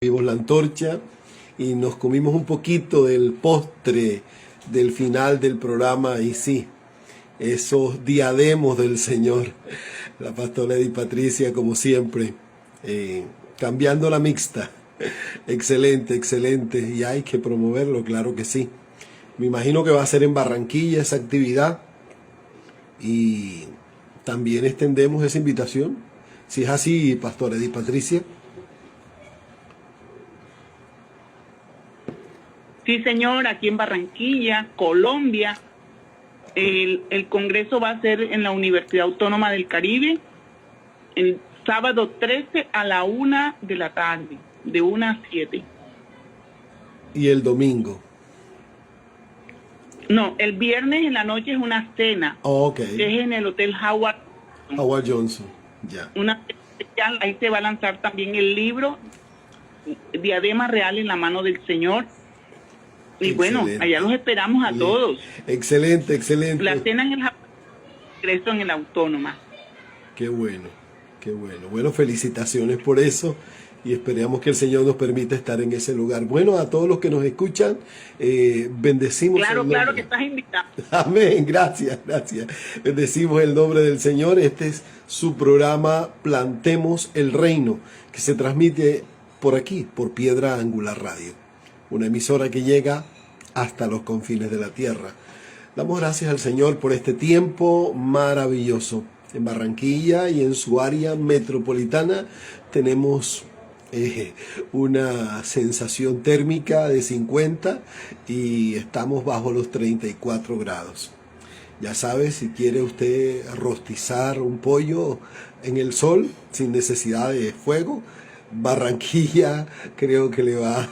Vimos la antorcha y nos comimos un poquito del postre del final del programa y sí, esos diademos del Señor. La pastora Edith Patricia, como siempre, cambiando la mixta. Excelente, excelente. Y hay que promoverlo, claro que sí. Me imagino que va a ser en Barranquilla esa actividad y también extendemos esa invitación. Si es así, pastora Edith Patricia. Sí, señor, aquí en Barranquilla, Colombia. El congreso va a ser en la Universidad Autónoma del Caribe, el sábado 13 a la 1 de la tarde, de 1 a 7. ¿Y el domingo? No, el viernes en la noche es una cena. Ok. Es en el Hotel Howard. Howard Johnson, ya. Una cena especial, ahí se va a lanzar también el libro Diadema Real en la mano del Señor. Y Excelente. bueno, allá los esperamos a todos. Excelente, excelente. La cena en el congreso en el Autónoma. Qué bueno, qué bueno. Bueno, felicitaciones por eso y esperamos que el Señor nos permita estar en ese lugar. Bueno, a todos los que nos escuchan, bendecimos. Claro que estás invitado. Amén, gracias, gracias. Bendecimos el nombre del Señor. Este es su programa Plantemos el Reino, que se transmite por aquí, por Piedra Angular Radio. Una emisora que llega hasta los confines de la tierra. Damos gracias al Señor por este tiempo maravilloso. En Barranquilla y en su área metropolitana tenemos una sensación térmica de 50 y estamos bajo los 34 grados. Ya sabe, si quiere usted rostizar un pollo en el sol sin necesidad de fuego, Barranquilla creo que le va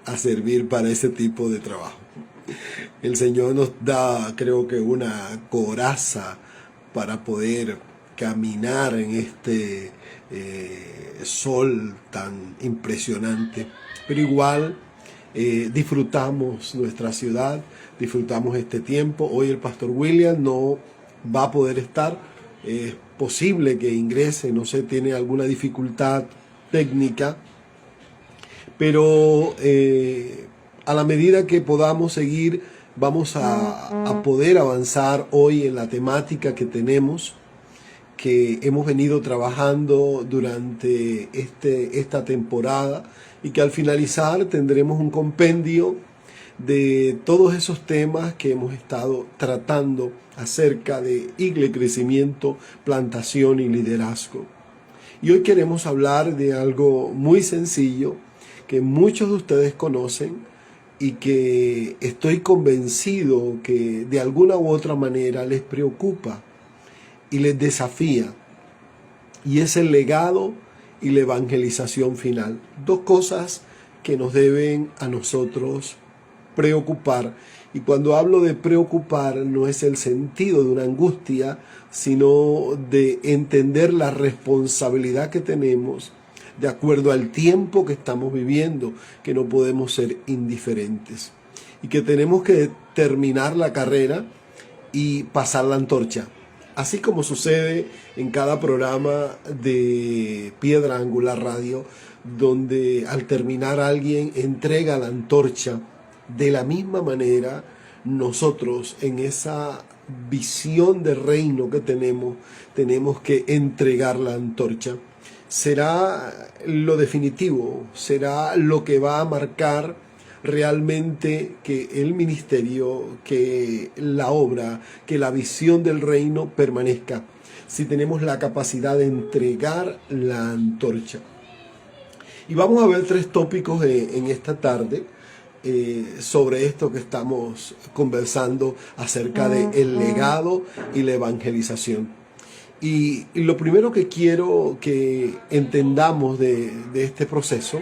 a servir para ese tipo de trabajo. El Señor nos da, creo que, una coraza para poder caminar en este sol tan impresionante. Pero igual disfrutamos nuestra ciudad, disfrutamos este tiempo. Hoy el pastor William no va a poder estar. Es posible que ingrese, no sé, tiene alguna dificultad técnica, pero a la medida que podamos seguir, vamos a poder avanzar hoy en la temática que tenemos, que hemos venido trabajando durante esta temporada y que al finalizar tendremos un compendio de todos esos temas que hemos estado tratando acerca de iglesia, crecimiento, plantación y liderazgo. Y hoy queremos hablar de algo muy sencillo que muchos de ustedes conocen y que estoy convencido que de alguna u otra manera les preocupa y les desafía. Y es el legado y la evangelización final. Dos cosas que nos deben a nosotros preocupar. Y cuando hablo de preocupar, no es el sentido de una angustia, sino de entender la responsabilidad que tenemos de acuerdo al tiempo que estamos viviendo, que no podemos ser indiferentes. Y que tenemos que terminar la carrera y pasar la antorcha. Así como sucede en cada programa de Piedra Angular Radio, donde al terminar alguien entrega la antorcha. De la misma manera, nosotros en esa visión de reino que tenemos que entregar la antorcha. Será lo definitivo, será lo que va a marcar realmente que el ministerio, que la obra, que la visión del reino permanezca, si tenemos la capacidad de entregar la antorcha. Y vamos a ver tres tópicos en esta tarde. Sobre esto que estamos conversando acerca del legado y la evangelización. Y lo primero que quiero que entendamos de este proceso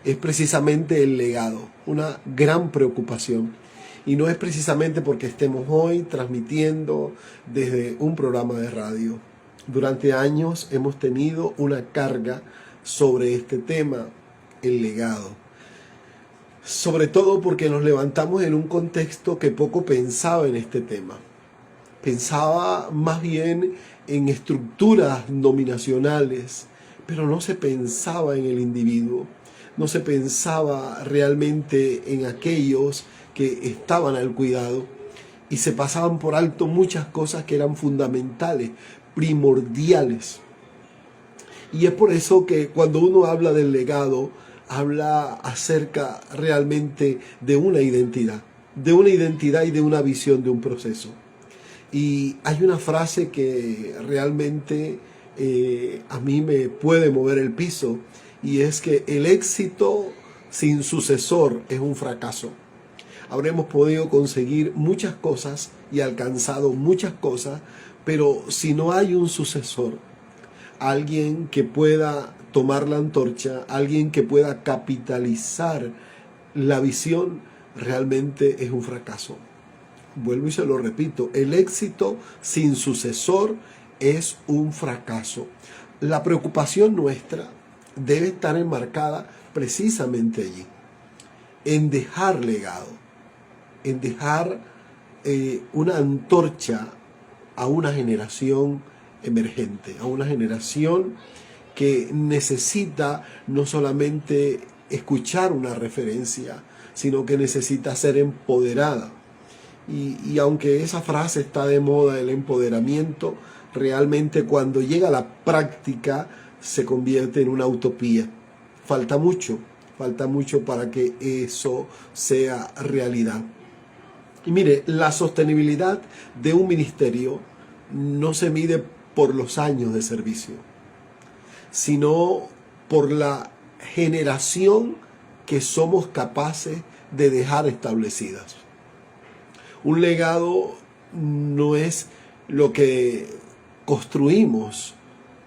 es precisamente el legado, una gran preocupación. Y no es precisamente porque estemos hoy transmitiendo desde un programa de radio. Durante años hemos tenido una carga sobre este tema, el legado. Sobre todo porque nos levantamos en un contexto que poco pensaba en este tema. Pensaba más bien en estructuras dominacionales, pero no se pensaba en el individuo. no se pensaba realmente en aquellos que estaban al cuidado y se pasaban por alto muchas cosas que eran fundamentales, primordiales. Y es por eso que cuando uno habla del legado, habla acerca realmente de una identidad y de una visión de un proceso. Y hay una frase que realmente a mí me puede mover el piso, y es que el éxito sin sucesor es un fracaso. Habremos podido conseguir muchas cosas y alcanzado muchas cosas, pero si no hay un sucesor, alguien que pueda tomar la antorcha, alguien que pueda capitalizar la visión, realmente es un fracaso. Vuelvo y se lo repito, el éxito sin sucesor es un fracaso. La preocupación nuestra debe estar enmarcada precisamente allí, en dejar legado, en dejar una antorcha a una generación emergente, a una generación que necesita no solamente escuchar una referencia, sino que necesita ser empoderada. Y aunque esa frase está de moda, el empoderamiento, realmente cuando llega a la práctica se convierte en una utopía. Falta mucho para que eso sea realidad. Y mire, la sostenibilidad de un ministerio no se mide por los años de servicio, sino por la generación que somos capaces de dejar establecidas. Un legado no es lo que construimos,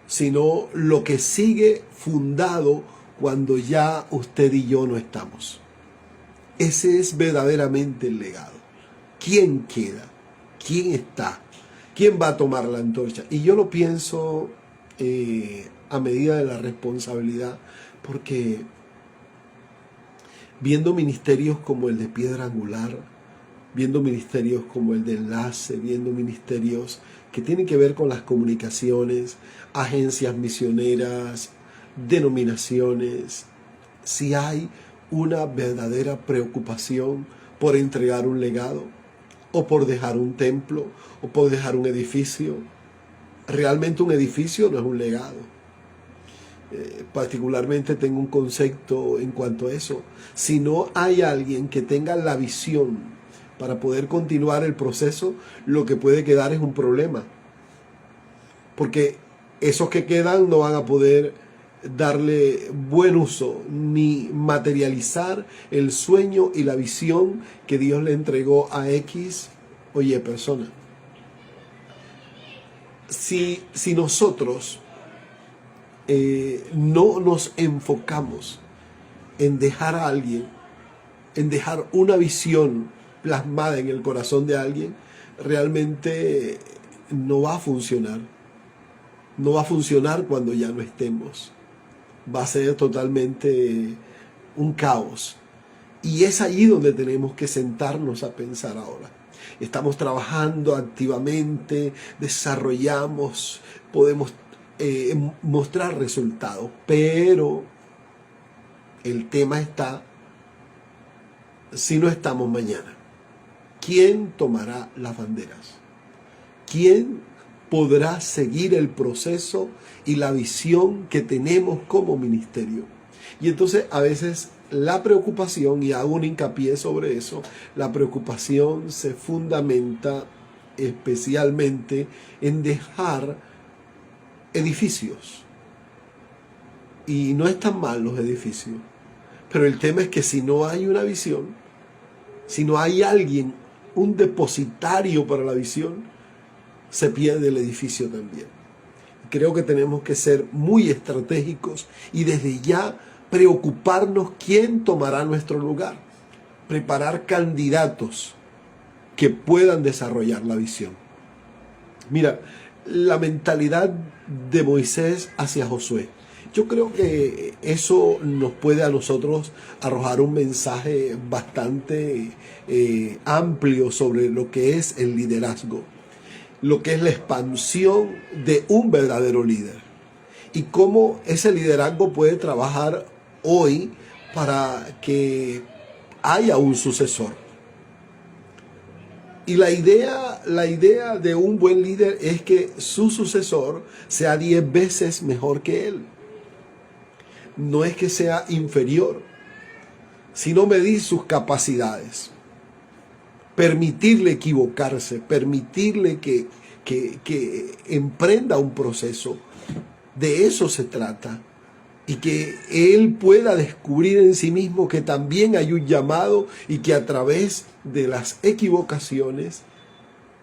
sino lo que sigue fundado cuando ya usted y yo no estamos. Ese es verdaderamente el legado. ¿Quién queda? ¿Quién está? ¿Quién va a tomar la antorcha? Y yo lo pienso a medida de la responsabilidad, porque viendo ministerios como el de Piedra Angular, viendo ministerios como el de Enlace, viendo ministerios que tienen que ver con las comunicaciones, agencias misioneras, denominaciones, si hay una verdadera preocupación por entregar un legado, o por dejar un templo, o por dejar un edificio. Realmente un edificio no es un legado. Particularmente tengo un concepto en cuanto a eso. Si no hay alguien que tenga la visión para poder continuar el proceso, lo que puede quedar es un problema. Porque esos que quedan no van a poder darle buen uso ni materializar el sueño y la visión que Dios le entregó a X o Y persona. Si nosotros no nos enfocamos en dejar a alguien, en dejar una visión plasmada en el corazón de alguien, realmente no va a funcionar. No va a funcionar cuando ya no estemos. Va a ser totalmente un caos. Y es allí donde tenemos que sentarnos a pensar ahora. Estamos trabajando activamente, desarrollamos, podemos mostrar resultados, pero el tema está, si no estamos mañana, ¿quién tomará las banderas? ¿Quién podrá seguir el proceso y la visión que tenemos como ministerio? Y entonces a veces la preocupación, y hago un hincapié sobre eso, la preocupación se fundamenta especialmente en dejar edificios. Y no están mal los edificios, pero el tema es que si no hay una visión, si no hay alguien, un depositario para la visión, se pierde el edificio también. Creo que tenemos que ser muy estratégicos y desde ya preocuparnos quién tomará nuestro lugar. Preparar candidatos que puedan desarrollar la visión. Mira, la mentalidad de Moisés hacia Josué. Yo creo que eso nos puede a nosotros arrojar un mensaje bastante amplio sobre lo que es el liderazgo, lo que es la expansión de un verdadero líder y cómo ese liderazgo puede trabajar hoy para que haya un sucesor. Y la idea de un buen líder es que su sucesor sea 10 veces mejor que él. No es que sea inferior, sino medir sus capacidades. Permitirle equivocarse, permitirle que emprenda un proceso. De eso se trata. Y que él pueda descubrir en sí mismo que también hay un llamado y que a través de las equivocaciones,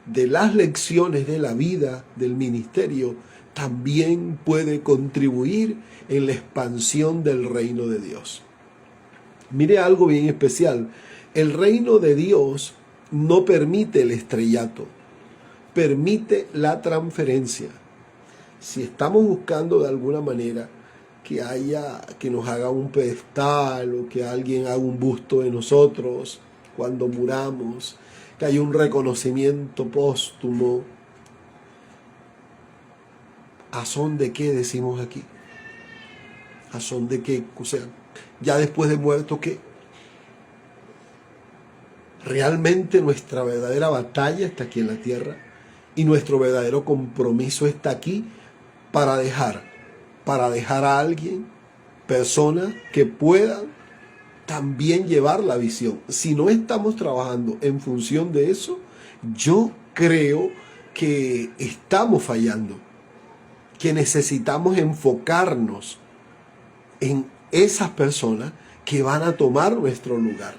de las lecciones de la vida, del ministerio, también puede contribuir en la expansión del reino de Dios. Mire algo bien especial. El reino de Dios no permite el estrellato, permite la transferencia. Si estamos buscando de alguna manera que nos haga un pedestal o que alguien haga un busto de nosotros cuando muramos, que haya un reconocimiento póstumo, ¿a son de qué decimos aquí? ¿A son de qué? O sea, ya después de muerto, ¿qué? Realmente nuestra verdadera batalla está aquí en la tierra y nuestro verdadero compromiso está aquí para dejar a alguien, personas que puedan también llevar la visión. Si no estamos trabajando en función de eso, yo creo que estamos fallando, que necesitamos enfocarnos en esas personas que van a tomar nuestro lugar,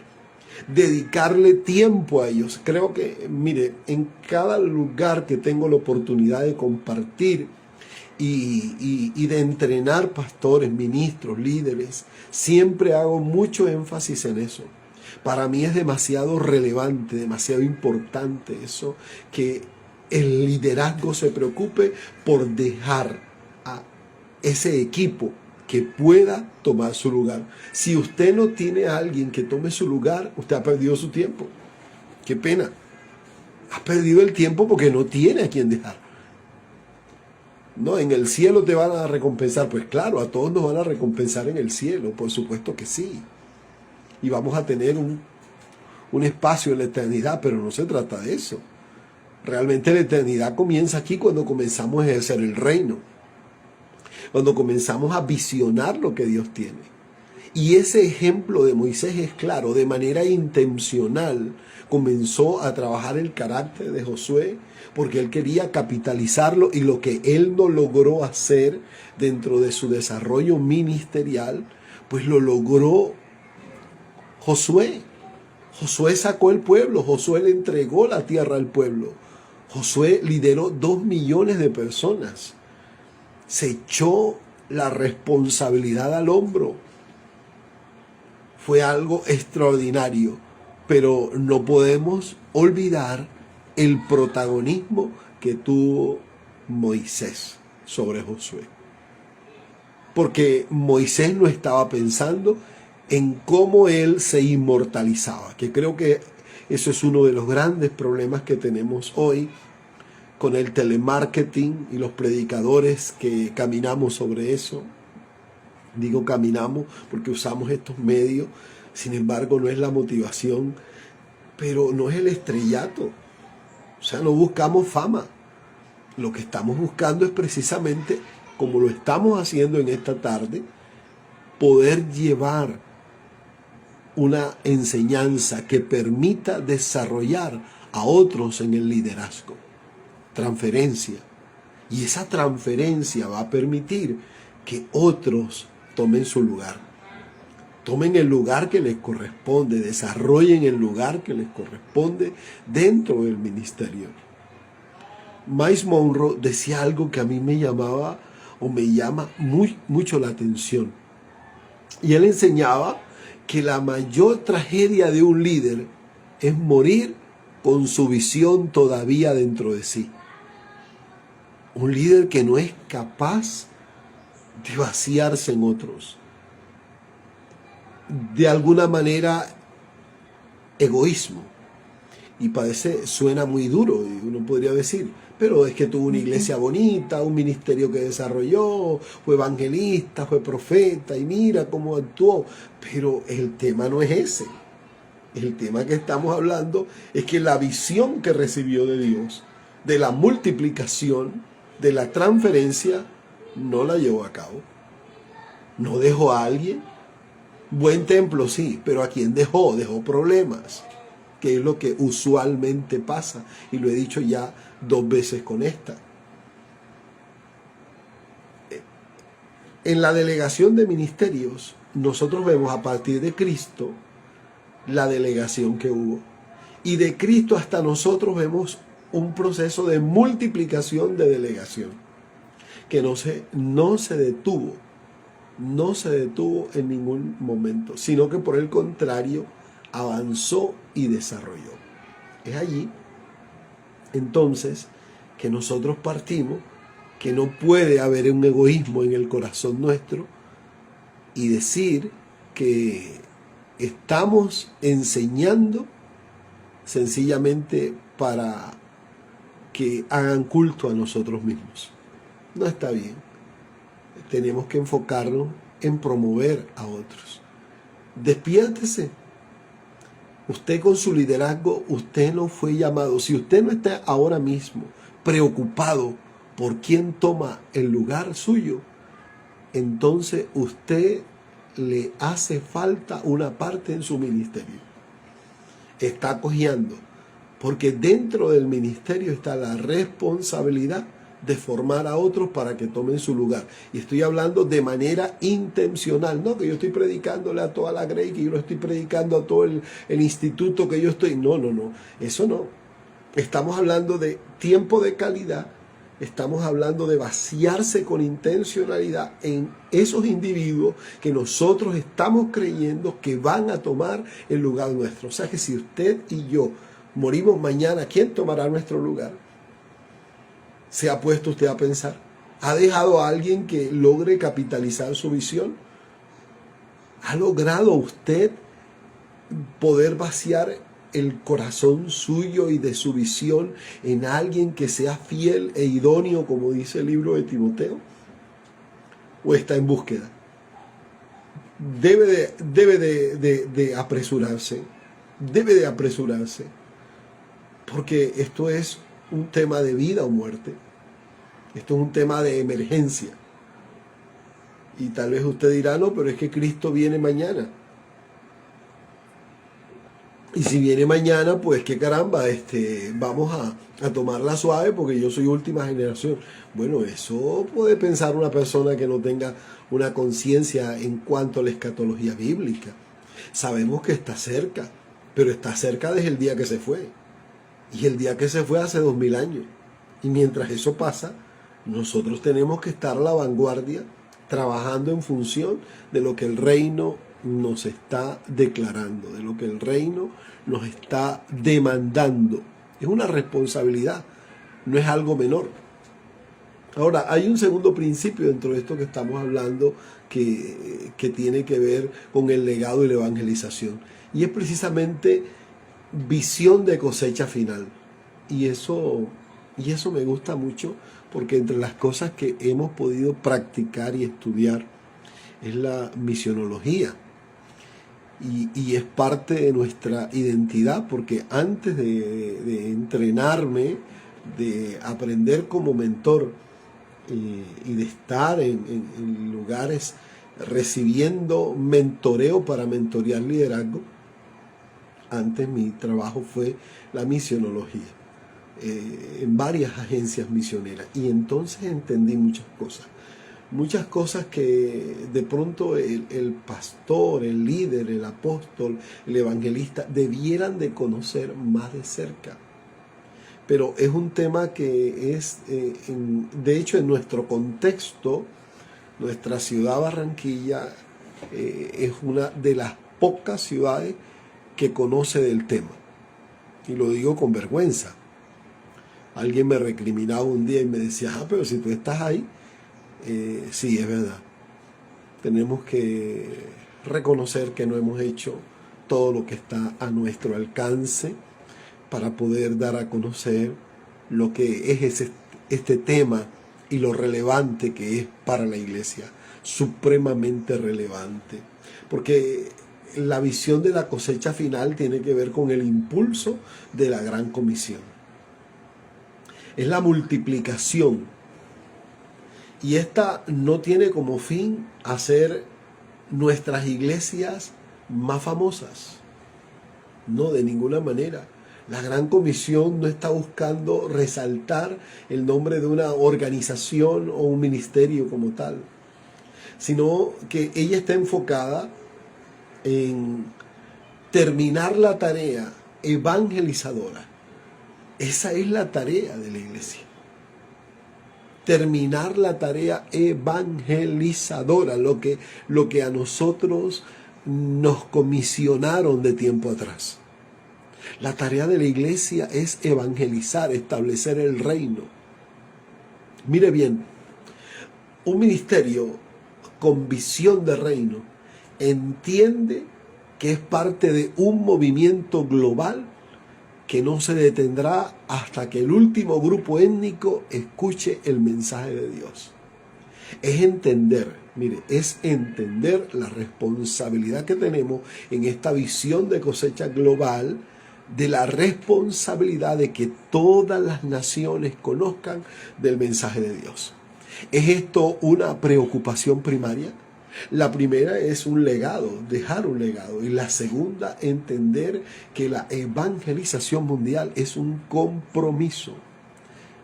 dedicarle tiempo a ellos. Creo que, mire, en cada lugar que tengo la oportunidad de compartir y de entrenar pastores, ministros, líderes, siempre hago mucho énfasis en eso. Para mí es demasiado relevante, demasiado importante eso, que el liderazgo se preocupe por dejar a ese equipo que pueda tomar su lugar. Si usted no tiene a alguien que tome su lugar, usted ha perdido su tiempo. Qué pena. Ha perdido el tiempo porque no tiene a quien dejar. No, en el cielo te van a recompensar. Pues claro, a todos nos van a recompensar en el cielo, por supuesto que sí. Y vamos a tener un espacio en la eternidad, pero no se trata de eso. Realmente la eternidad comienza aquí cuando comenzamos a ejercer el reino. Cuando comenzamos a visionar lo que Dios tiene. Y ese ejemplo de Moisés es claro, de manera intencional comenzó a trabajar el carácter de Josué porque él quería capitalizarlo y lo que él no logró hacer dentro de su desarrollo ministerial, pues lo logró Josué. Josué sacó el pueblo, Josué le entregó la tierra al pueblo. Josué lideró 2 millones de personas. Se echó la responsabilidad al hombro. Fue algo extraordinario, pero no podemos olvidar el protagonismo que tuvo Moisés sobre Josué. Porque Moisés no estaba pensando en cómo él se inmortalizaba, que creo que eso es uno de los grandes problemas que tenemos hoy con el telemarketing y los predicadores que caminamos sobre eso. Digo caminamos porque usamos estos medios, sin embargo no es la motivación, pero no es el estrellato. O sea, no buscamos fama. Lo que estamos buscando es precisamente, como lo estamos haciendo en esta tarde, poder llevar una enseñanza que permita desarrollar a otros en el liderazgo. Transferencia. Y esa transferencia va a permitir que otros tomen su lugar. Tomen el lugar que les corresponde, desarrollen el lugar que les corresponde dentro del ministerio. Miles Monroe decía algo que a mí me llamaba o me llama mucho la atención. Y él enseñaba que la mayor tragedia de un líder es morir con su visión todavía dentro de sí. Un líder que no es capaz de vaciarse en otros. De alguna manera, egoísmo. Y parece, suena muy duro, y uno podría decir, pero es que tuvo una iglesia bonita, un ministerio que desarrolló, fue evangelista, fue profeta, y mira cómo actuó. Pero el tema no es ese. El tema que estamos hablando es que la visión que recibió de Dios, de la multiplicación, de la transferencia, no la llevó a cabo. No dejó a alguien. Buen templo, sí, pero ¿a quién dejó? Dejó problemas, que es lo que usualmente pasa. Y lo he dicho ya 2 veces con esta. En la delegación de ministerios, nosotros vemos a partir de Cristo la delegación que hubo. Y de Cristo hasta nosotros vemos un proceso de multiplicación de delegación, que no se detuvo. No se detuvo en ningún momento, sino que por el contrario avanzó y desarrolló. Es allí entonces que nosotros partimos que no puede haber un egoísmo en el corazón nuestro y decir que estamos enseñando sencillamente para que hagan culto a nosotros mismos. No está bien. Tenemos que enfocarnos en promover a otros. Despiértese. Usted con su liderazgo, usted no fue llamado. Si usted no está ahora mismo preocupado por quién toma el lugar suyo, entonces usted le hace falta una parte en su ministerio. Está cojeando, porque dentro del ministerio está la responsabilidad de formar a otros para que tomen su lugar. Y estoy hablando de manera intencional, no que yo estoy predicándole a toda la Grey, que yo lo estoy predicando a todo el instituto que yo estoy. No, eso no. Estamos hablando de tiempo de calidad, estamos hablando de vaciarse con intencionalidad en esos individuos que nosotros estamos creyendo que van a tomar el lugar nuestro. O sea que si usted y yo morimos mañana, ¿quién tomará nuestro lugar? ¿Se ha puesto usted a pensar? ¿Ha dejado a alguien que logre capitalizar su visión? ¿Ha logrado usted poder vaciar el corazón suyo y de su visión en alguien que sea fiel e idóneo, como dice el libro de Timoteo? ¿O está en búsqueda? Debe de apresurarse. Debe de apresurarse. Porque esto es un tema de vida o muerte. Esto es un tema de emergencia. Y tal vez usted dirá, no, pero es que Cristo viene mañana. Y si viene mañana, pues qué caramba, vamos a tomarla suave porque yo soy última generación. Bueno, eso puede pensar una persona que no tenga una conciencia en cuanto a la escatología bíblica. Sabemos que está cerca, pero está cerca desde el día que se fue. Y el día que se fue hace 2000 años. Y mientras eso pasa, nosotros tenemos que estar a la vanguardia, trabajando en función de lo que el reino nos está declarando, de lo que el reino nos está demandando. Es una responsabilidad, no es algo menor. Ahora, hay un segundo principio dentro de esto que estamos hablando que tiene que ver con el legado y la evangelización. Y es precisamente visión de cosecha final. Y eso me gusta mucho porque entre las cosas que hemos podido practicar y estudiar es la misionología. Y es parte de nuestra identidad, porque antes de entrenarme, de aprender como mentor y de estar en lugares recibiendo mentoreo para mentorear liderazgo, antes mi trabajo fue la misionología en varias agencias misioneras. Y entonces entendí muchas cosas que de pronto el pastor, el líder, el apóstol, el evangelista debieran de conocer más de cerca. Pero es un tema que es, de hecho, en nuestro contexto, nuestra ciudad Barranquilla es una de las pocas ciudades que conoce del tema. Y lo digo con vergüenza. Alguien me recriminaba un día y me decía, pero si tú estás ahí, sí, es verdad. Tenemos que reconocer que no hemos hecho todo lo que está a nuestro alcance para poder dar a conocer lo que es este tema y lo relevante que es para la iglesia, supremamente relevante, porque la visión de la cosecha final tiene que ver con el impulso de la gran comisión. Es la multiplicación, y esta no tiene como fin hacer nuestras iglesias más famosas, no, de ninguna manera. La Gran Comisión no está buscando resaltar el nombre de una organización o un ministerio como tal, sino que ella está enfocada en terminar la tarea evangelizadora. Esa es la tarea de la iglesia. Terminar la tarea evangelizadora, lo que a nosotros nos comisionaron de tiempo atrás. La tarea de la iglesia es evangelizar, establecer el reino. Mire bien, un ministerio con visión de reino entiende que es parte de un movimiento global que no se detendrá hasta que el último grupo étnico escuche el mensaje de Dios. Es entender, mire, es entender la responsabilidad que tenemos en esta visión de cosecha global, de la responsabilidad de que todas las naciones conozcan del mensaje de Dios. ¿Es esto una preocupación primaria? La primera es un legado, dejar un legado. Y la segunda, entender que la evangelización mundial es un compromiso.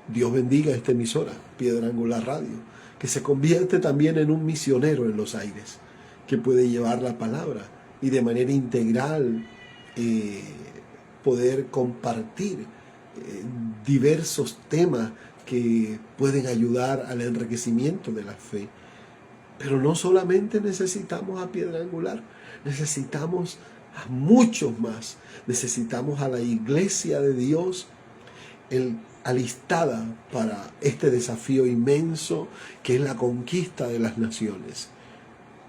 Dios bendiga esta emisora, Piedra Angular Radio, que se convierte también en un misionero en los aires, que puede llevar la palabra y de manera integral poder compartir diversos temas que pueden ayudar al enriquecimiento de la fe. Pero no solamente necesitamos a Piedra Angular, necesitamos a muchos más. Necesitamos a la iglesia de Dios alistada para este desafío inmenso que es la conquista de las naciones.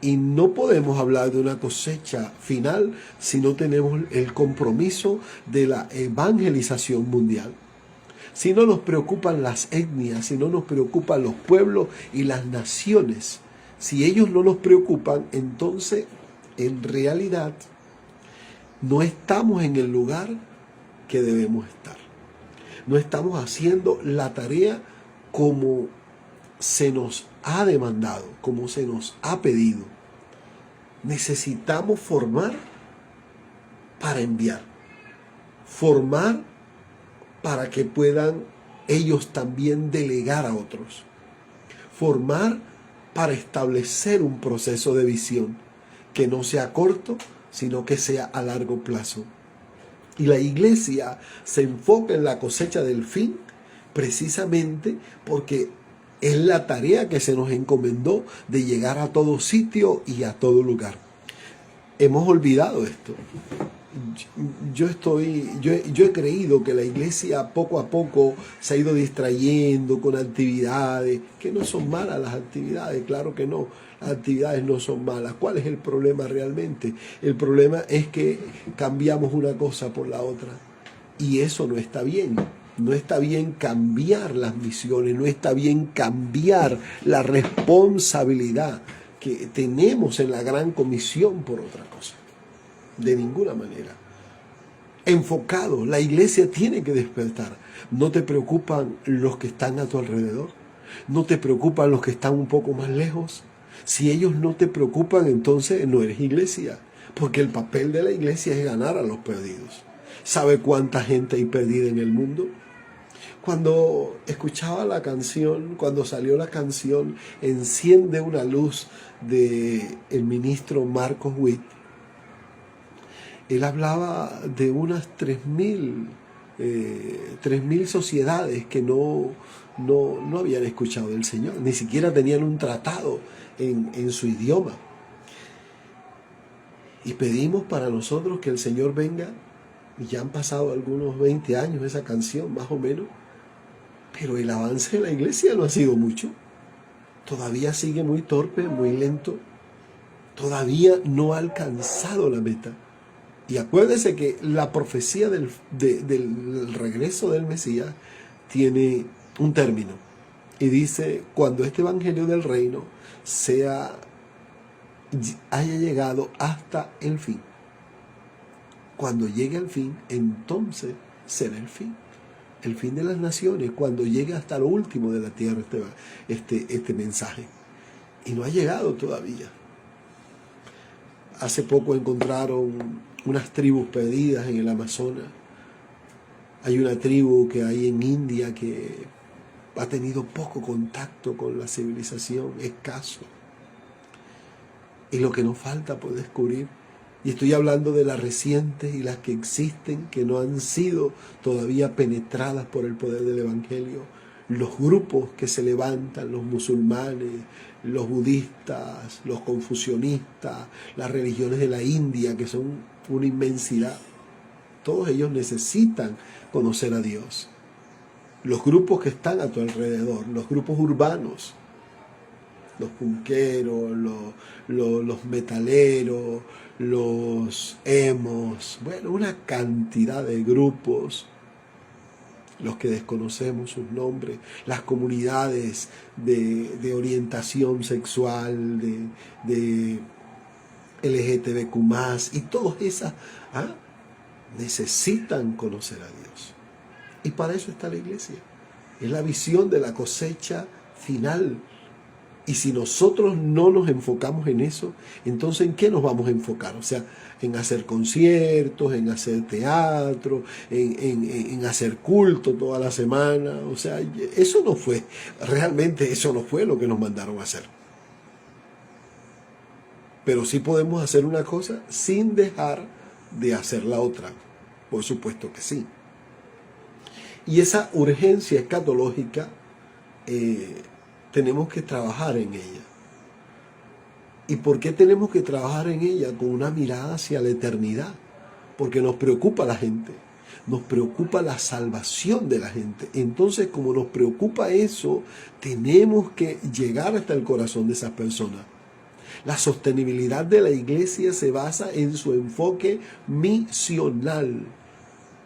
Y no podemos hablar de una cosecha final si no tenemos el compromiso de la evangelización mundial. Si no nos preocupan las etnias, si no nos preocupan los pueblos y las naciones, si ellos no nos preocupan, entonces en realidad no estamos en el lugar que debemos estar. No estamos haciendo la tarea como se nos ha demandado, como se nos ha pedido. Necesitamos formar para enviar. Formar para que puedan ellos también delegar a otros. Formar para establecer un proceso de visión que no sea corto, sino que sea a largo plazo. Y la iglesia se enfoca en la cosecha del fin precisamente porque es la tarea que se nos encomendó de llegar a todo sitio y a todo lugar. Hemos olvidado esto. Yo he creído que la iglesia poco a poco se ha ido distrayendo con actividades, que no son malas las actividades, claro que no, las actividades no son malas. ¿Cuál es el problema realmente? El problema es que cambiamos una cosa por la otra y eso no está bien. No está bien cambiar las misiones, no está bien cambiar la responsabilidad que tenemos en la gran comisión por otra cosa. De ninguna manera. Enfocado, la iglesia tiene que despertar. ¿No te preocupan los que están a tu alrededor? ¿No te preocupan los que están un poco más lejos? Si ellos no te preocupan, entonces no eres iglesia. Porque el papel de la iglesia es ganar a los perdidos. ¿Sabe cuánta gente hay perdida en el mundo? Cuando escuchaba la canción, cuando salió la canción Enciende una luz de el ministro Marcos Witt, él hablaba de unas 3.000 sociedades que no habían escuchado del Señor, ni siquiera tenían un tratado en su idioma. Y pedimos para nosotros que el Señor venga, y ya han pasado algunos 20 años esa canción, más o menos, pero el avance de la iglesia no ha sido mucho. Todavía sigue muy torpe, muy lento. Todavía no ha alcanzado la meta. Y acuérdese que la profecía del regreso del Mesías tiene un término. Y dice, cuando este evangelio del reino haya llegado hasta el fin. Cuando llegue al fin, entonces será el fin. El fin de las naciones, cuando llegue hasta lo último de la tierra este mensaje. Y no ha llegado todavía. Hace poco encontraron unas tribus perdidas en el Amazonas. Hay una tribu que hay en India que ha tenido poco contacto con la civilización, escaso. Y lo que nos falta por descubrir, y estoy hablando de las recientes y las que existen, que no han sido todavía penetradas por el poder del Evangelio, los grupos que se levantan, los musulmanes, los budistas, los confucionistas, las religiones de la India, que son una inmensidad. Todos ellos necesitan conocer a Dios. Los grupos que están a tu alrededor, los grupos urbanos, los punqueros, los metaleros, los emos, bueno, una cantidad de grupos, los que desconocemos sus nombres, las comunidades de orientación sexual, de LGTBQ+, y todas esas necesitan conocer a Dios. Y para eso está la iglesia. Es la visión de la cosecha final. Y si nosotros no nos enfocamos en eso, entonces ¿en qué nos vamos a enfocar? O sea, en hacer conciertos, en hacer teatro, en hacer culto toda la semana. O sea, eso no fue, realmente eso no fue lo que nos mandaron a hacer. Pero sí podemos hacer una cosa sin dejar de hacer la otra. Por supuesto que sí. Y esa urgencia escatológica tenemos que trabajar en ella. ¿Y por qué tenemos que trabajar en ella? Con una mirada hacia la eternidad. Porque nos preocupa la gente. Nos preocupa la salvación de la gente. Entonces, como nos preocupa eso, tenemos que llegar hasta el corazón de esas personas. La sostenibilidad de la iglesia se basa en su enfoque misional.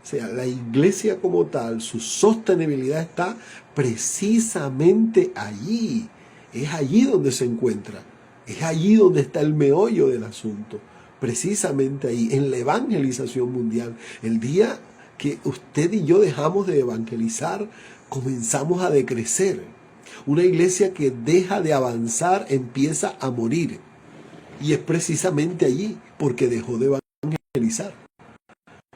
O sea, la iglesia como tal, su sostenibilidad está precisamente allí. Es allí donde se encuentra. Es allí donde está el meollo del asunto. Precisamente ahí, en la evangelización mundial. El día que usted y yo dejamos de evangelizar, comenzamos a decrecer. Una iglesia que deja de avanzar empieza a morir. Y es precisamente allí, porque dejó de evangelizar.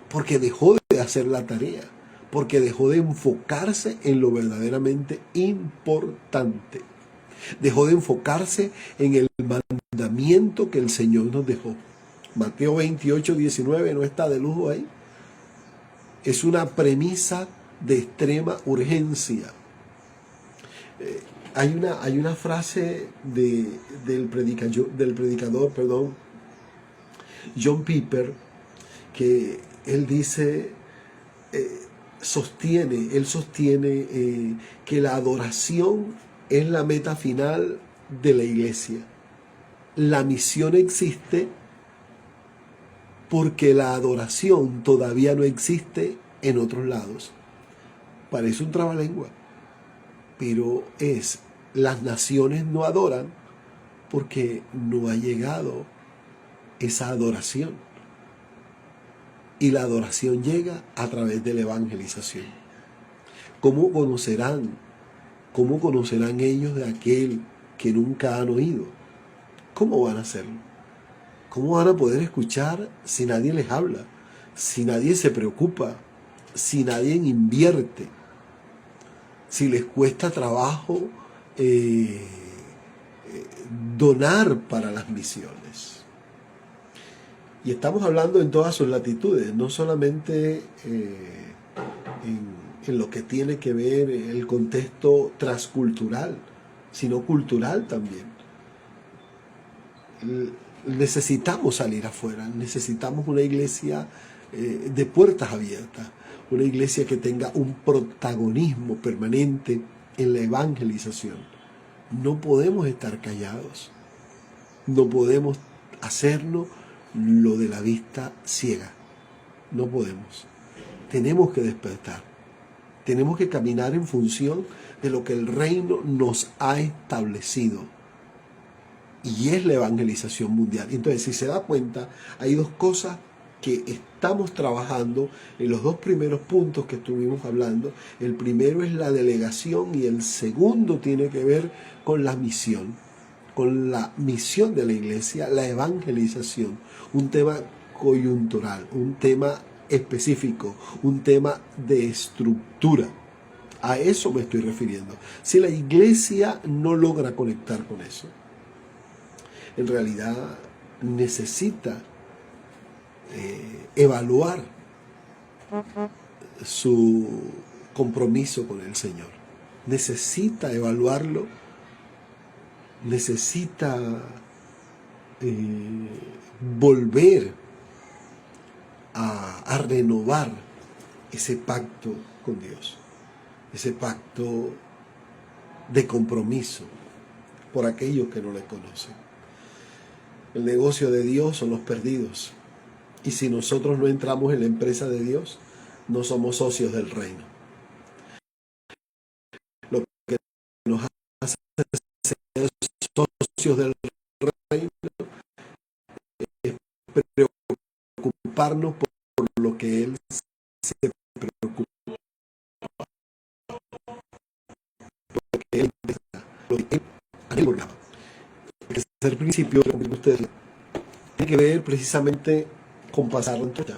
Porque dejó de hacer la tarea, porque dejó de enfocarse en lo verdaderamente importante. Dejó de enfocarse en el mandamiento que el Señor nos dejó. Mateo 28, 19 no está de lujo ahí. Es una premisa de extrema urgencia. Hay una frase del predicador, John Piper, que él dice, sostiene que la adoración es la meta final de la iglesia. La misión existe porque la adoración todavía no existe en otros lados. Parece un trabalengua, pero las naciones no adoran porque no ha llegado esa adoración. Y la adoración llega a través de la evangelización. ¿Cómo conocerán ellos de aquel que nunca han oído? ¿Cómo van a hacerlo? ¿Cómo van a poder escuchar si nadie les habla? Si nadie se preocupa, si nadie invierte, si les cuesta trabajo donar para las misiones. Y estamos hablando en todas sus latitudes, no solamente en lo que tiene que ver el contexto transcultural, sino cultural también. Necesitamos salir afuera, necesitamos una iglesia de puertas abiertas, una iglesia que tenga un protagonismo permanente en la evangelización. No podemos estar callados, no podemos hacerlo lo de la vista ciega. No podemos. Tenemos que despertar. Tenemos que caminar en función de lo que el reino nos ha establecido. Y es la evangelización mundial. Entonces, si se da cuenta, hay dos cosas que estamos trabajando en los dos primeros puntos que estuvimos hablando. El primero es la delegación y el segundo tiene que ver con la misión de la iglesia, la evangelización, un tema coyuntural, un tema específico, un tema de estructura. A eso me estoy refiriendo. Si la iglesia no logra conectar con eso, en realidad necesita evaluar su compromiso con el Señor. Necesita evaluarlo, necesita volver a renovar ese pacto con Dios, ese pacto de compromiso por aquellos que no le conocen. El negocio de Dios son los perdidos. Y si nosotros no entramos en la empresa de Dios, no somos socios del reino. Lo que nos hace ser socios del reino es preocuparnos por lo que Él se preocupa. Lo que Él programa. El tercer principio que ustedes tiene que ver precisamente con pasar la antorcha,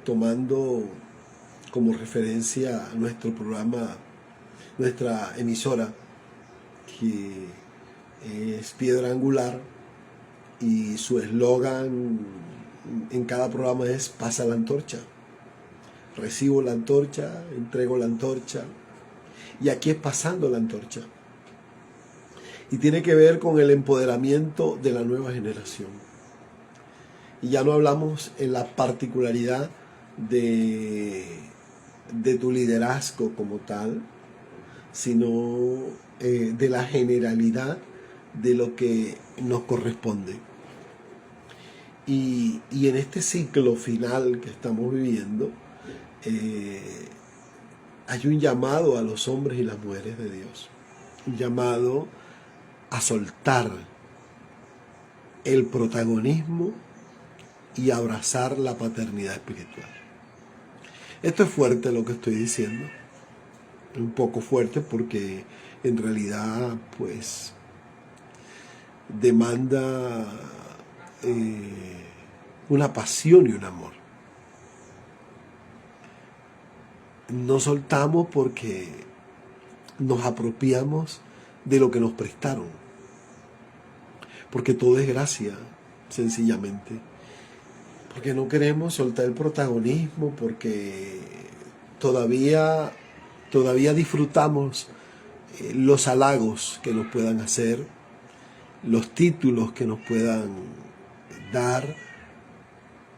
tomando como referencia nuestro programa, nuestra emisora, que es Piedra Angular, y su eslogan en cada programa es pasa la antorcha. Recibo la antorcha, entrego la antorcha, y aquí es pasando la antorcha. Y tiene que ver con el empoderamiento de la nueva generación. Y ya no hablamos en la particularidad de tu liderazgo como tal, sino de la generalidad de lo que nos corresponde. Y en este ciclo final que estamos viviendo, hay un llamado a los hombres y las mujeres de Dios, un llamado a soltar el protagonismo y abrazar la paternidad espiritual. Esto es fuerte lo que estoy diciendo, un poco fuerte porque en realidad pues demanda una pasión y un amor. No soltamos porque nos apropiamos de lo que nos prestaron, porque todo es gracia, sencillamente. Porque no queremos soltar el protagonismo, porque todavía disfrutamos los halagos que nos puedan hacer, los títulos que nos puedan dar,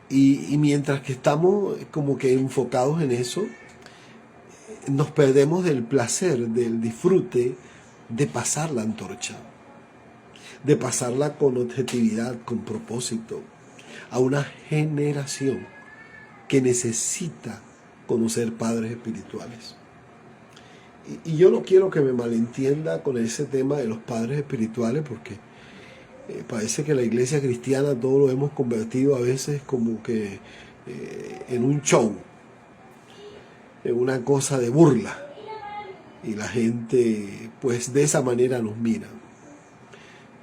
y mientras que estamos como que enfocados en eso, nos perdemos del placer, del disfrute de pasar la antorcha, de pasarla con objetividad, con propósito, a una generación que necesita conocer padres espirituales. Y yo no quiero que me malentienda con ese tema de los padres espirituales, porque parece que la iglesia cristiana todo lo hemos convertido a veces como que en un show, en una cosa de burla, y la gente pues de esa manera nos mira.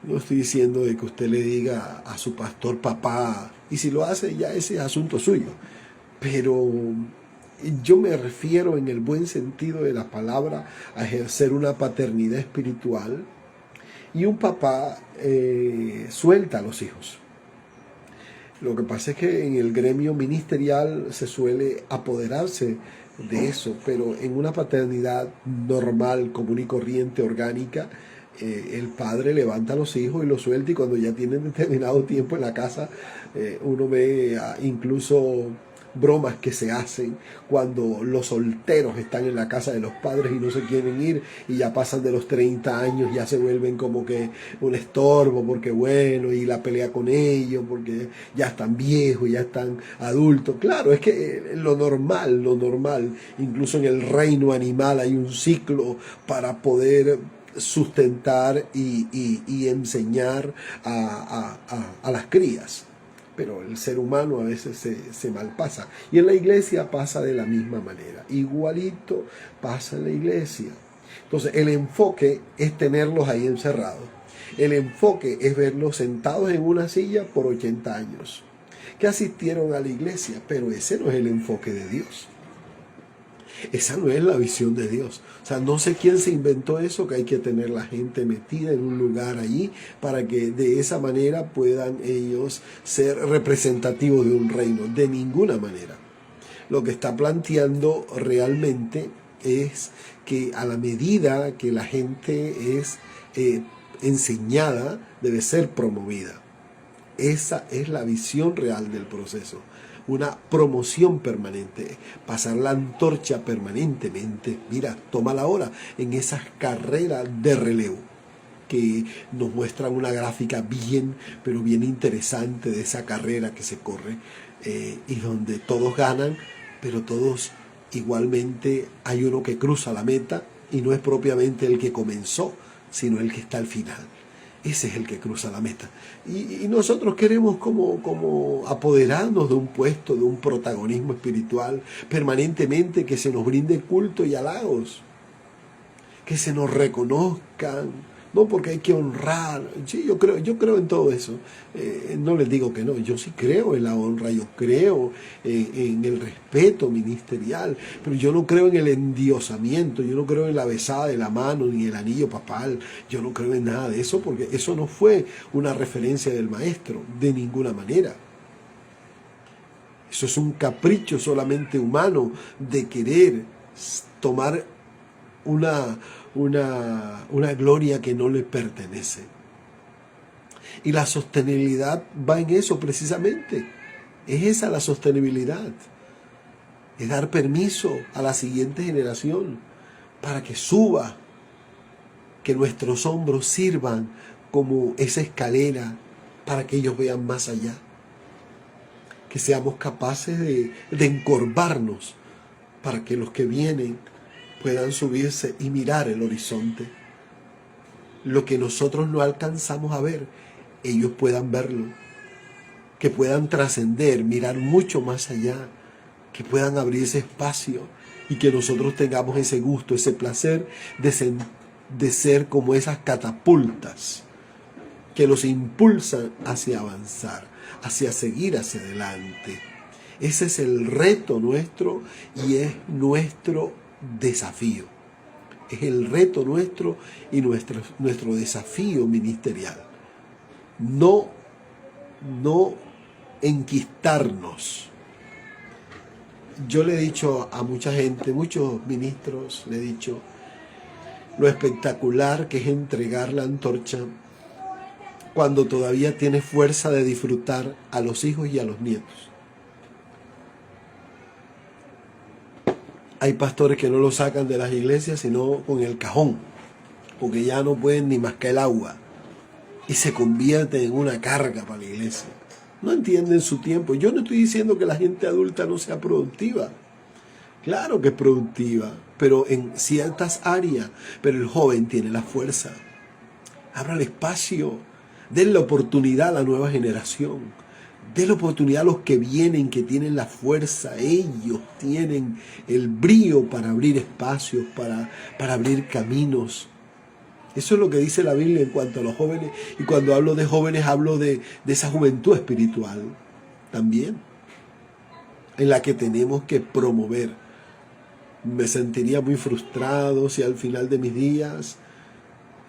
No estoy diciendo de que usted le diga a su pastor papá, y si lo hace ya ese es asunto suyo, pero yo me refiero en el buen sentido de la palabra a ejercer una paternidad espiritual, y un papá suelta a los hijos. Lo que pasa es que en el gremio ministerial se suele apoderarse de eso, pero en una paternidad normal, común y corriente, orgánica, el padre levanta a los hijos y los suelta, y cuando ya tienen determinado tiempo en la casa, uno ve incluso bromas que se hacen cuando los solteros están en la casa de los padres y no se quieren ir y ya pasan de los 30 años, ya se vuelven como que un estorbo porque bueno, y la pelea con ellos porque ya están viejos, ya están adultos. Claro, es que lo normal, incluso en el reino animal hay un ciclo para poder sustentar y enseñar a las crías. Pero el ser humano a veces se malpasa. Y en la iglesia pasa de la misma manera. Igualito pasa en la iglesia. Entonces el enfoque es tenerlos ahí encerrados. El enfoque es verlos sentados en una silla por 80 años. Que asistieron a la iglesia, pero ese no es el enfoque de Dios. Esa no es la visión de Dios. O sea, no sé quién se inventó eso, que hay que tener la gente metida en un lugar allí para que de esa manera puedan ellos ser representativos de un reino. De ninguna manera. Lo que está planteando realmente es que a la medida que la gente es enseñada, debe ser promovida. Esa es la visión real del proceso. Una promoción permanente, pasar la antorcha permanentemente. Mira, toma la hora en esas carreras de relevo que nos muestran una gráfica bien, pero bien interesante de esa carrera que se corre y donde todos ganan, pero todos igualmente hay uno que cruza la meta y no es propiamente el que comenzó, sino el que está al final. Ese es el que cruza la meta. Y nosotros queremos como apoderarnos de un puesto, de un protagonismo espiritual permanentemente, que se nos brinde culto y halagos, que se nos reconozcan, no porque hay que honrar. Sí, yo creo en todo eso. No les digo que no, yo sí creo en la honra, yo creo en el respeto ministerial, pero yo no creo en el endiosamiento, yo no creo en la besada de la mano ni el anillo papal, yo no creo en nada de eso, porque eso no fue una referencia del maestro, de ninguna manera. Eso es un capricho solamente humano de querer tomar una gloria que no le pertenece. Y la sostenibilidad va en eso precisamente. Es esa la sostenibilidad. Es dar permiso a la siguiente generación para que suba, que nuestros hombros sirvan como esa escalera para que ellos vean más allá. Que seamos capaces de encorvarnos para que los que vienen puedan subirse y mirar el horizonte. Lo que nosotros no alcanzamos a ver, ellos puedan verlo. Que puedan trascender, mirar mucho más allá. Que puedan abrirse espacio y que nosotros tengamos ese gusto, ese placer de ser como esas catapultas que los impulsan hacia avanzar, hacia seguir hacia adelante. Ese es el reto nuestro y es nuestro desafío. Es el reto nuestro y nuestro desafío ministerial. No enquistarnos. Yo le he dicho a mucha gente, muchos ministros, le he dicho lo espectacular que es entregar la antorcha cuando todavía tienes fuerza de disfrutar a los hijos y a los nietos. Hay pastores que no lo sacan de las iglesias sino con el cajón, porque ya no pueden ni mascar el agua y se convierten en una carga para la iglesia. No entienden su tiempo. Yo no estoy diciendo que la gente adulta no sea productiva. Claro que es productiva, pero en ciertas áreas. Pero el joven tiene la fuerza. Abra el espacio. Den la oportunidad a la nueva generación. Den la oportunidad a los que vienen, que tienen la fuerza. Ellos tienen el brío para abrir espacios, para abrir caminos. Eso es lo que dice la Biblia en cuanto a los jóvenes. Y cuando hablo de jóvenes, hablo de esa juventud espiritual también, en la que tenemos que promover. Me sentiría muy frustrado si al final de mis días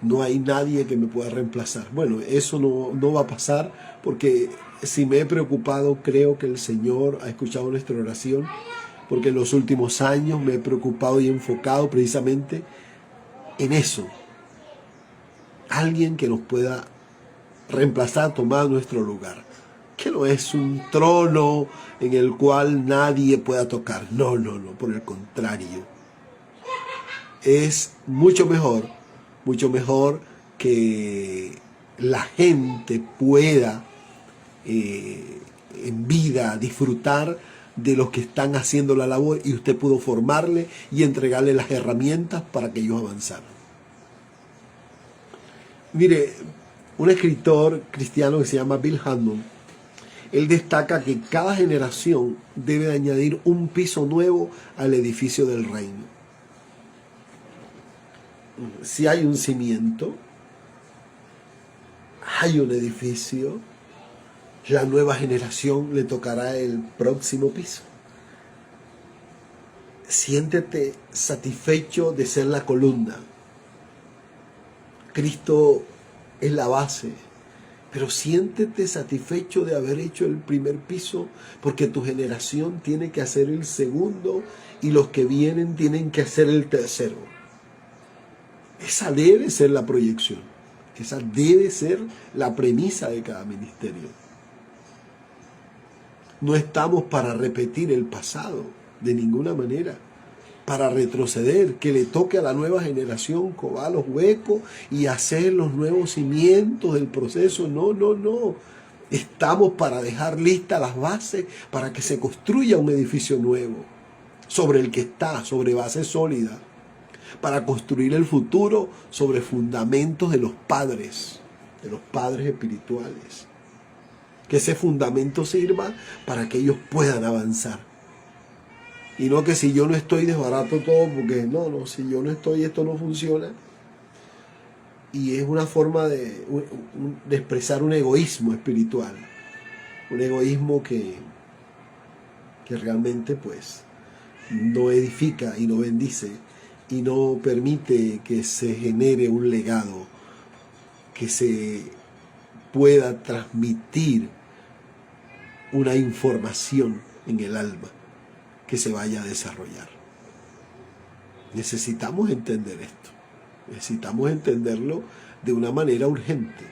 no hay nadie que me pueda reemplazar. Bueno, eso no va a pasar, porque si me he preocupado, creo que el Señor ha escuchado nuestra oración, porque en los últimos años me he preocupado y enfocado precisamente en eso. Alguien que nos pueda reemplazar, tomar nuestro lugar. que no es un trono en el cual nadie pueda tocar. No, no, no, por el contrario. Es mucho mejor que la gente pueda en vida disfrutar de los que están haciendo la labor y usted pudo formarle y entregarle las herramientas para que ellos avanzaran. Mire, un escritor cristiano que se llama Bill Hamon, él destaca que cada generación debe de añadir un piso nuevo al edificio del reino. Si hay un cimiento, hay un edificio, la nueva generación le tocará el próximo piso. Siéntete satisfecho de ser la columna. Cristo es la base, pero siéntete satisfecho de haber hecho el primer piso, porque tu generación tiene que hacer el segundo y los que vienen tienen que hacer el tercero. Esa debe ser la proyección, esa debe ser la premisa de cada ministerio. No estamos para repetir el pasado de ninguna manera, para retroceder, que le toque a la nueva generación cobar los huecos y hacer los nuevos cimientos del proceso. No, no, no. Estamos para dejar listas las bases para que se construya un edificio nuevo, sobre el que está, sobre base sólida, para construir el futuro sobre fundamentos de los padres espirituales. Que ese fundamento sirva para que ellos puedan avanzar. Y no que si yo no estoy desbarato todo, porque no, si yo no estoy esto no funciona. Y es una forma de expresar un egoísmo espiritual. Un egoísmo que realmente pues no edifica y no bendice y no permite que se genere un legado, que se pueda transmitir una información en el alma que se vaya a desarrollar. Necesitamos entender esto. Necesitamos entenderlo de una manera urgente.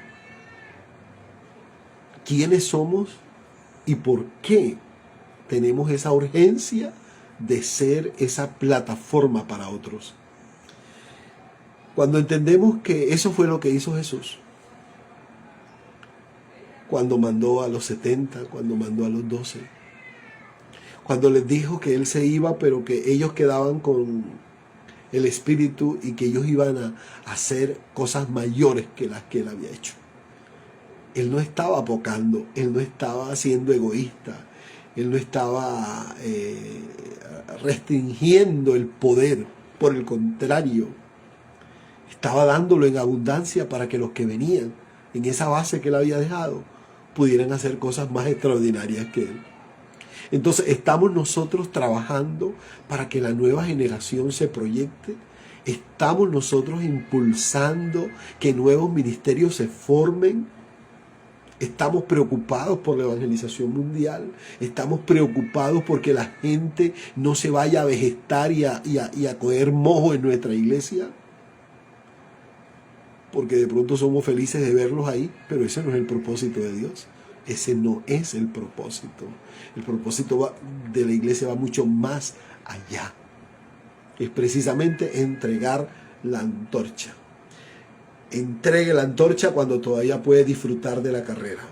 ¿Quiénes somos y por qué tenemos esa urgencia de ser esa plataforma para otros? Cuando entendemos que eso fue lo que hizo Jesús, cuando mandó a los 70, cuando mandó a los 12, cuando les dijo que Él se iba, pero que ellos quedaban con el Espíritu y que ellos iban a hacer cosas mayores que las que Él había hecho. Él no estaba apocando, Él no estaba siendo egoísta, Él no estaba restringiendo el poder, por el contrario, estaba dándolo en abundancia para que los que venían en esa base que Él había dejado pudieran hacer cosas más extraordinarias que Él. Entonces estamos nosotros trabajando para que la nueva generación se proyecte. Estamos nosotros impulsando que nuevos ministerios se formen. Estamos preocupados por la evangelización mundial. Estamos preocupados porque la gente no se vaya a vegetar y a coger mojo en nuestra iglesia. Porque de pronto somos felices de verlos ahí, pero ese no es el propósito de Dios. Ese no es el propósito. El propósito de la iglesia va mucho más allá. Es precisamente entregar la antorcha. Entregue la antorcha cuando todavía puede disfrutar de la carrera.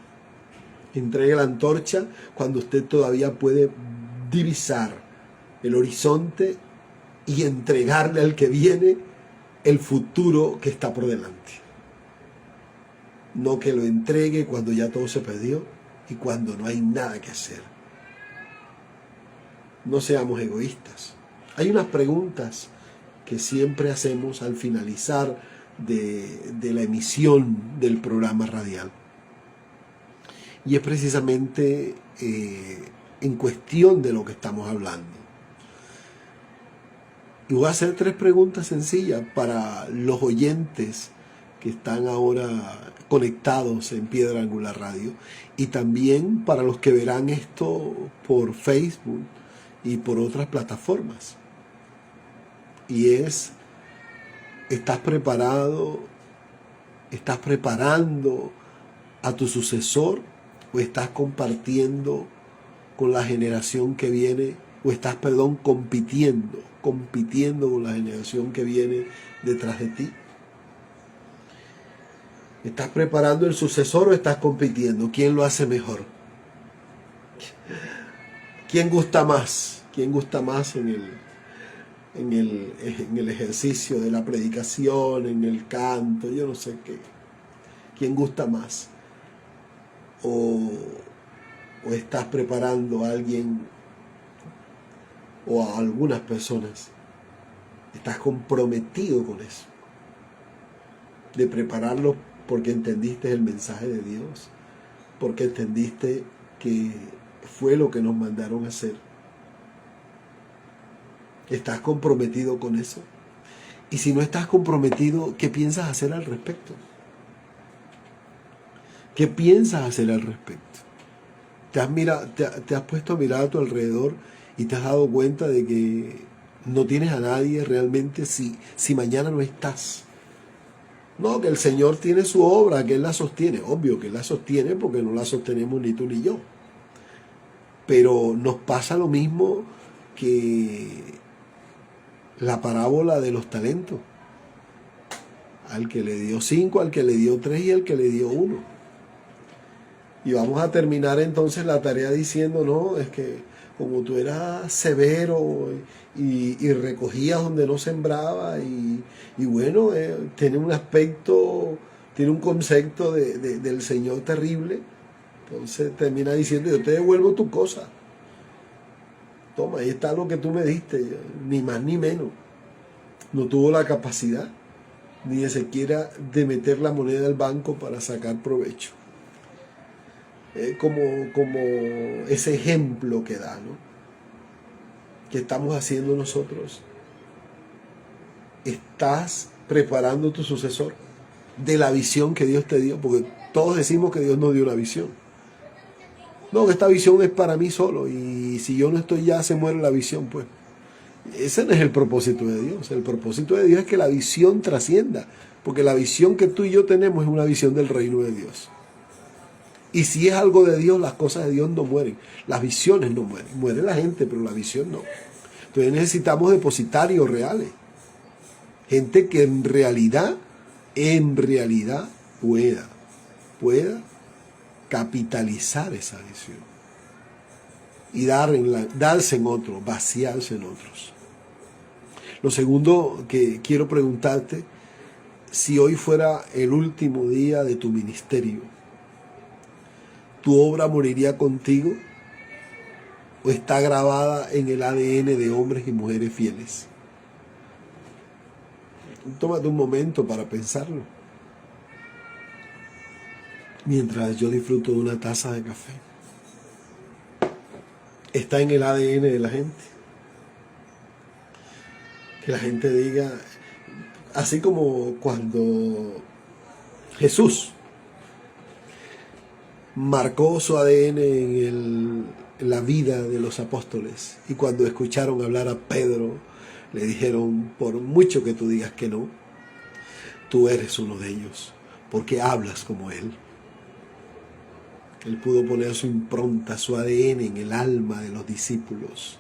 Entregue la antorcha cuando usted todavía puede divisar el horizonte y entregarle al que viene el futuro que está por delante. No que lo entregue cuando ya todo se perdió y cuando no hay nada que hacer. No seamos egoístas. Hay unas preguntas que siempre hacemos al finalizar de la emisión del programa radial. Y es precisamente en cuestión de lo que estamos hablando. Y voy a hacer 3 preguntas sencillas para los oyentes que están ahora conectados en Piedra Angular Radio y también para los que verán esto por Facebook y por otras plataformas. Y es: ¿estás preparado? ¿Estás preparando a tu sucesor ¿O estás compartiendo con la generación que viene? ¿O estás, perdón, compitiendo con la generación que viene detrás de ti? ¿Estás preparando el sucesor o estás compitiendo? ¿Quién lo hace mejor? ¿Quién gusta más? ¿Quién gusta más en el ejercicio de la predicación, en el canto? Yo no sé qué. ¿Quién gusta más? ¿O estás preparando a alguien o a algunas personas? ¿Estás comprometido con eso? De prepararlo porque entendiste el mensaje de Dios, porque entendiste que fue lo que nos mandaron a hacer. ¿Estás comprometido con eso? Y si no estás comprometido, ¿qué piensas hacer al respecto? ¿Qué piensas hacer al respecto? ¿Te has puesto a mirar a tu alrededor y te has dado cuenta de que no tienes a nadie realmente si mañana no estás? No, que el Señor tiene su obra, que Él la sostiene. Obvio que Él la sostiene porque no la sostenemos ni tú ni yo. Pero nos pasa lo mismo que la parábola de los talentos. Al que le dio 5, al que le dio 3 y al que le dio 1. Y vamos a terminar entonces la tarea diciendo, no, es que como tú eras severo y recogías donde no sembraba y bueno, tiene un aspecto, tiene un concepto del Señor terrible. Entonces termina diciendo, yo te devuelvo tu cosa. Toma, ahí está lo que tú me diste, ni más ni menos. No tuvo la capacidad ni siquiera de meter la moneda al banco para sacar provecho. Como ese ejemplo que da, ¿no? ¿Qué estamos haciendo nosotros? ¿Estás preparando tu sucesor de la visión que Dios te dio? Porque todos decimos que Dios nos dio una visión. No, esta visión es para mí solo y si yo no estoy ya se muere la visión, pues. Ese no es el propósito de Dios. El propósito de Dios es que la visión trascienda, porque la visión que tú y yo tenemos es una visión del reino de Dios. Y si es algo de Dios, las cosas de Dios no mueren. Las visiones no mueren. Muere la gente, pero la visión no. Entonces necesitamos depositarios reales. Gente que en realidad pueda capitalizar esa visión. Y darse en otros, vaciarse en otros. Lo segundo que quiero preguntarte, si hoy fuera el último día de tu ministerio, ¿tu obra moriría contigo o está grabada en el ADN de hombres y mujeres fieles? Tómate un momento para pensarlo. Mientras yo disfruto de una taza de café. Está en el ADN de la gente. Que la gente diga, así como cuando Jesús marcó su ADN en la vida de los apóstoles y cuando escucharon hablar a Pedro le dijeron, por mucho que tú digas que no, tú eres uno de ellos porque hablas como él. Él pudo poner su impronta, su ADN en el alma de los discípulos.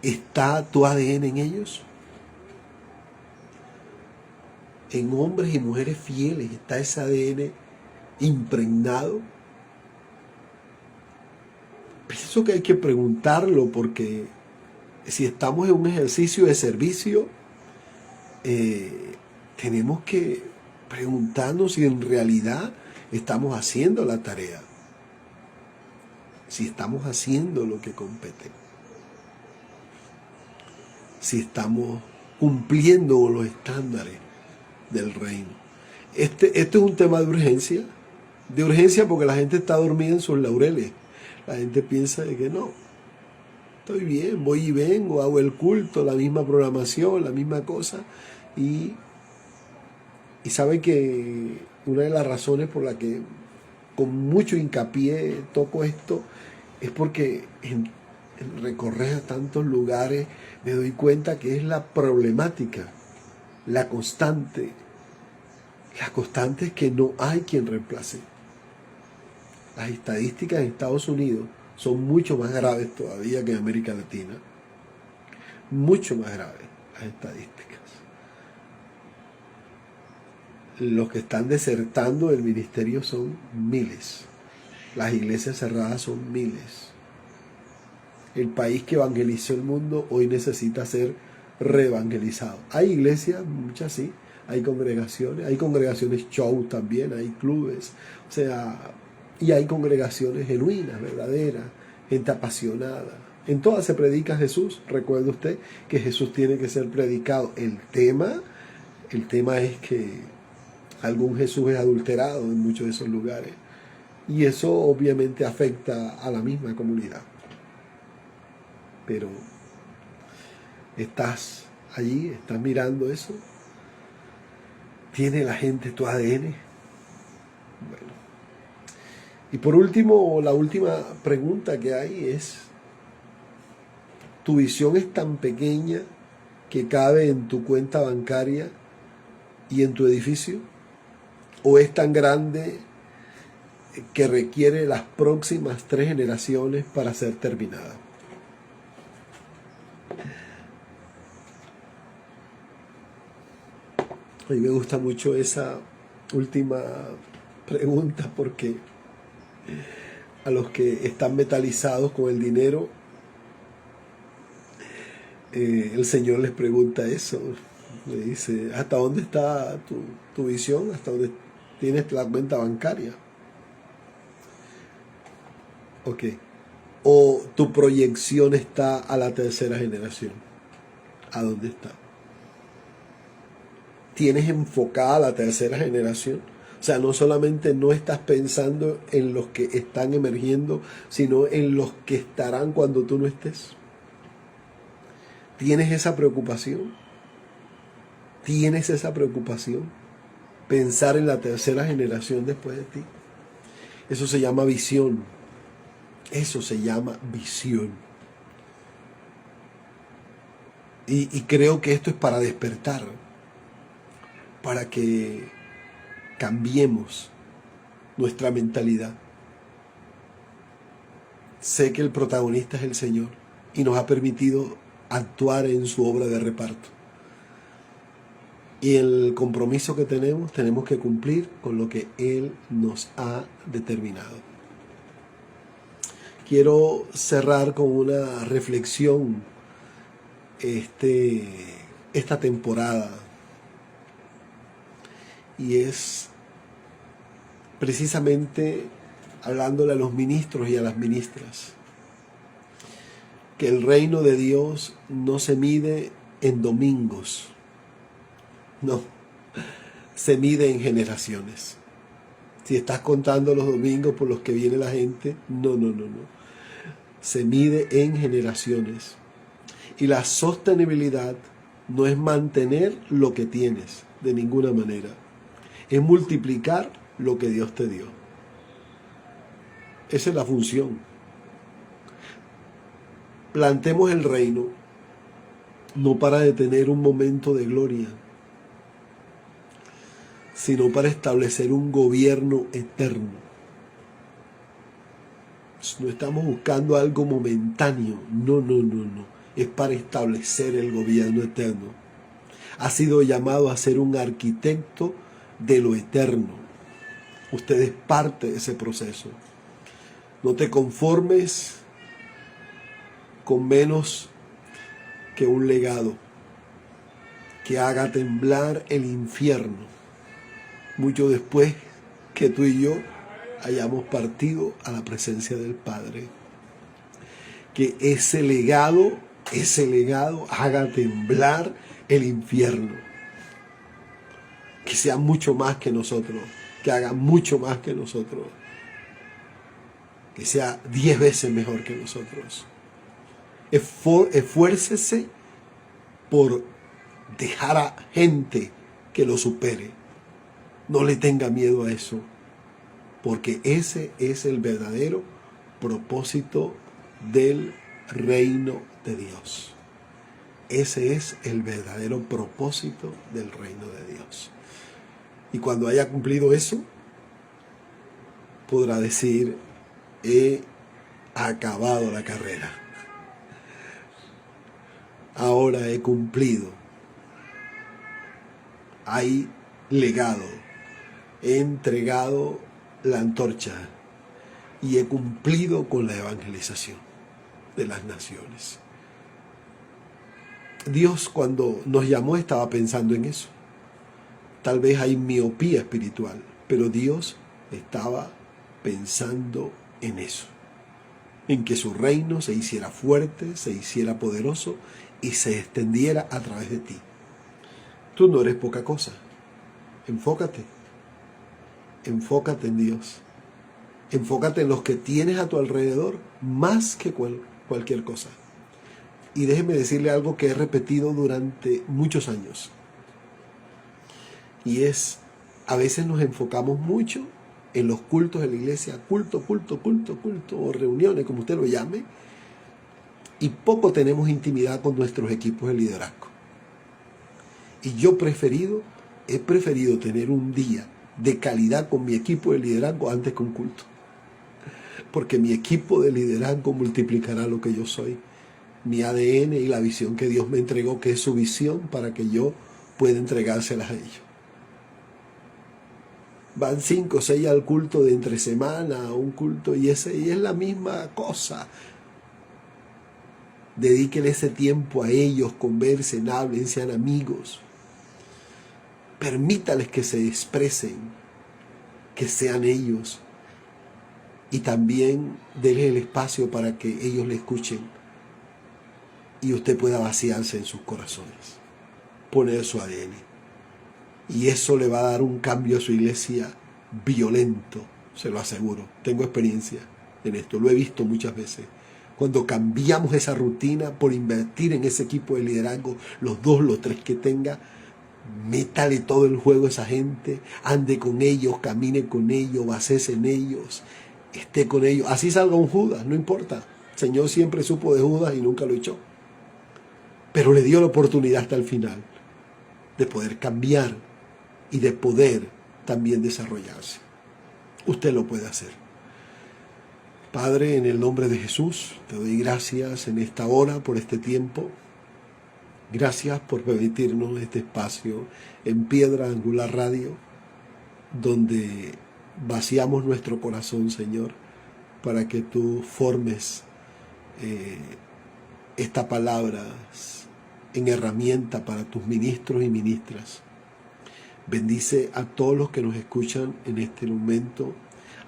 ¿Está tu ADN en ellos? En hombres y mujeres fieles está ese ADN impregnado. Pienso que hay que preguntarlo porque si estamos en un ejercicio de servicio, tenemos que preguntarnos si en realidad estamos haciendo la tarea, si estamos haciendo lo que compete, si estamos cumpliendo con los estándares del reino. Este es un tema de urgencia porque la gente está dormida en sus laureles. La gente piensa de que no, estoy bien, voy y vengo, hago el culto, la misma programación, la misma cosa, y sabe que una de las razones por la que con mucho hincapié toco esto es porque en recorrer a tantos lugares me doy cuenta que es la problemática, la constante, La constante es que no hay quien reemplace. Las estadísticas en Estados Unidos son mucho más graves todavía que en América Latina. Mucho más graves las estadísticas. Los que están desertando del ministerio son miles. Las iglesias cerradas son miles. El país que evangelizó el mundo hoy necesita ser reevangelizado. Hay iglesias, muchas sí, hay congregaciones show también, hay clubes, o sea, y hay congregaciones genuinas, verdaderas, gente apasionada. En todas se predica Jesús. Recuerde usted que Jesús tiene que ser predicado. El tema es que algún Jesús es adulterado en muchos de esos lugares. Y eso obviamente afecta a la misma comunidad. Pero estás allí, estás mirando eso. ¿Tiene la gente tu ADN? Bueno. Y por último, la última pregunta que hay es, ¿tu visión es tan pequeña que cabe en tu cuenta bancaria y en tu edificio? ¿O es tan grande que requiere las próximas 3 generaciones para ser terminada? A mí me gusta mucho esa última pregunta porque a los que están metalizados con el dinero, el Señor les pregunta eso. Le dice, ¿hasta dónde está tu visión? ¿Hasta dónde tienes la cuenta bancaria? Ok. ¿O tu proyección está a la 3ª generación? ¿A dónde está? ¿Tienes enfocada la 3ª generación? O sea, no solamente no estás pensando en los que están emergiendo, sino en los que estarán cuando tú no estés. ¿Tienes esa preocupación? ¿Tienes esa preocupación? Pensar en la 3ª generación después de ti. Eso se llama visión. Eso se llama visión. Y creo que esto es para despertar, para que cambiemos nuestra mentalidad. Sé que el protagonista es el Señor y nos ha permitido actuar en su obra de reparto. Y el compromiso que tenemos que cumplir con lo que Él nos ha determinado. Quiero cerrar con una reflexión esta temporada. Y es precisamente hablándole a los ministros y a las ministras. Que el reino de Dios no se mide en domingos. No, se mide en generaciones. Si estás contando los domingos por los que viene la gente, no. Se mide en generaciones. Y la sostenibilidad no es mantener lo que tienes de ninguna manera. Es multiplicar lo que Dios te dio. Esa es la función. Plantemos el reino no para detener un momento de gloria, sino para establecer un gobierno eterno. No estamos buscando algo momentáneo, no. Es para establecer el gobierno eterno. Ha sido llamado a ser un arquitecto de lo eterno. Usted es parte de ese proceso. No te conformes con menos que un legado que haga temblar el infierno mucho después que tú y yo hayamos partido a la presencia del Padre. Que ese legado haga temblar el infierno. Que sea mucho más que nosotros, que haga mucho más que nosotros, que sea 10 veces mejor que nosotros. Esfuércese por dejar a gente que lo supere. No le tenga miedo a eso, porque ese es el verdadero propósito del reino de Dios. Ese es el verdadero propósito del reino de Dios. Y cuando haya cumplido eso, podrá decir, he acabado la carrera. Ahora he cumplido. Hay legado. He entregado la antorcha y he cumplido con la evangelización de las naciones. Dios, cuando nos llamó, estaba pensando en eso. Tal vez hay miopía espiritual, pero Dios estaba pensando en eso, en que su reino se hiciera fuerte, se hiciera poderoso y se extendiera a través de ti. Tú no eres poca cosa. Enfócate en Dios. Enfócate en los que tienes a tu alrededor más que cualquier cosa. Y déjeme decirle algo que he repetido durante muchos años. Y es, a veces nos enfocamos mucho en los cultos de la iglesia, culto, o reuniones, como usted lo llame, y poco tenemos intimidad con nuestros equipos de liderazgo. Y yo he preferido tener un día de calidad con mi equipo de liderazgo antes que un culto. Porque mi equipo de liderazgo multiplicará lo que yo soy, mi ADN y la visión que Dios me entregó, que es su visión, para que yo pueda entregárselas a ellos. Van 5 o 6 al culto de entre semana, un culto, y es la misma cosa. Dedíquenle ese tiempo a ellos, conversen, hablen, sean amigos. Permítales que se expresen, que sean ellos. Y también denle el espacio para que ellos le escuchen. Y usted pueda vaciarse en sus corazones. Poner su ADN. Y eso le va a dar un cambio a su iglesia violento, se lo aseguro. Tengo experiencia en esto, lo he visto muchas veces. Cuando cambiamos esa rutina por invertir en ese equipo de liderazgo, los 2, los 3 que tenga, métale todo el juego a esa gente, ande con ellos, camine con ellos, básese en ellos, esté con ellos. Así salga un Judas, no importa. El Señor siempre supo de Judas y nunca lo echó. Pero le dio la oportunidad hasta el final de poder cambiar y de poder también desarrollarse. Usted lo puede hacer. Padre, en el nombre de Jesús, te doy gracias en esta hora por este tiempo. Gracias por permitirnos este espacio en Piedra Angular Radio, donde vaciamos nuestro corazón, Señor, para que tú formes esta palabra en herramienta para tus ministros y ministras. Bendice a todos los que nos escuchan en este momento,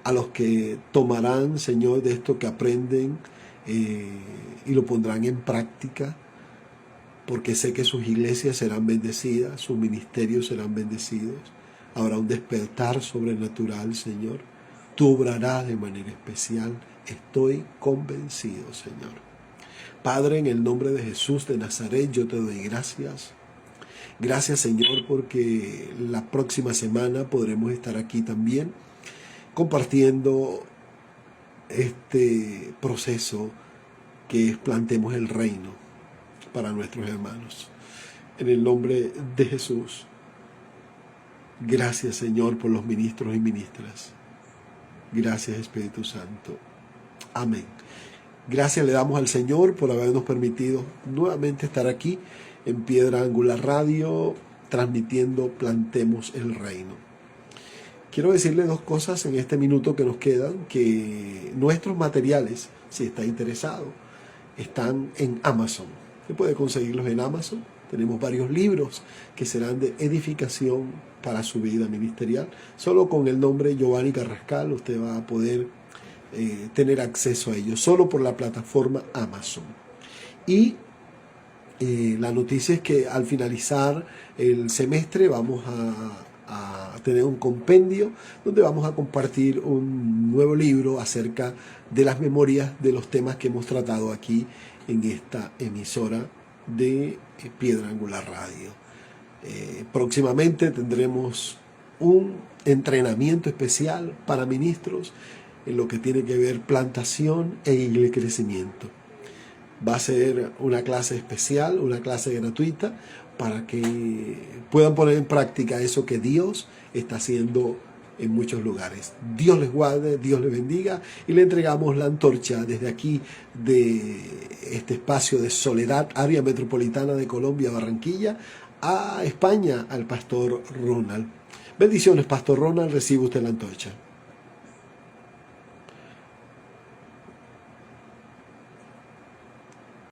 a los que tomarán, Señor, de esto que aprenden y lo pondrán en práctica, porque sé que sus iglesias serán bendecidas, sus ministerios serán bendecidos. Habrá un despertar sobrenatural, Señor. Tú obrarás de manera especial. Estoy convencido, Señor. Padre, en el nombre de Jesús de Nazaret, yo te doy gracias. Gracias, Señor, porque la próxima semana podremos estar aquí también compartiendo este proceso que es plantemos el reino para nuestros hermanos. En el nombre de Jesús, gracias, Señor, por los ministros y ministras. Gracias, Espíritu Santo. Amén. Gracias le damos al Señor por habernos permitido nuevamente estar aquí en Piedra Angular Radio, transmitiendo Plantemos el Reino. Quiero decirle 2 cosas en este minuto que nos quedan, que nuestros materiales, si está interesado, están en Amazon. Usted puede conseguirlos en Amazon. Tenemos varios libros que serán de edificación para su vida ministerial. Solo con el nombre Giovanni Carrascal usted va a poder tener acceso a ellos, solo por la plataforma Amazon. Y la noticia es que al finalizar el semestre vamos a tener un compendio donde vamos a compartir un nuevo libro acerca de las memorias de los temas que hemos tratado aquí en esta emisora de Piedra Angular Radio. Próximamente tendremos un entrenamiento especial para ministros en lo que tiene que ver plantación e crecimiento. Va a ser una clase especial, una clase gratuita para que puedan poner en práctica eso que Dios está haciendo en muchos lugares. Dios les guarde, Dios les bendiga, y le entregamos la antorcha desde aquí de este espacio de Soledad, área metropolitana de Colombia, Barranquilla, a España, al pastor Ronald. Bendiciones, pastor Ronald, recibe usted la antorcha.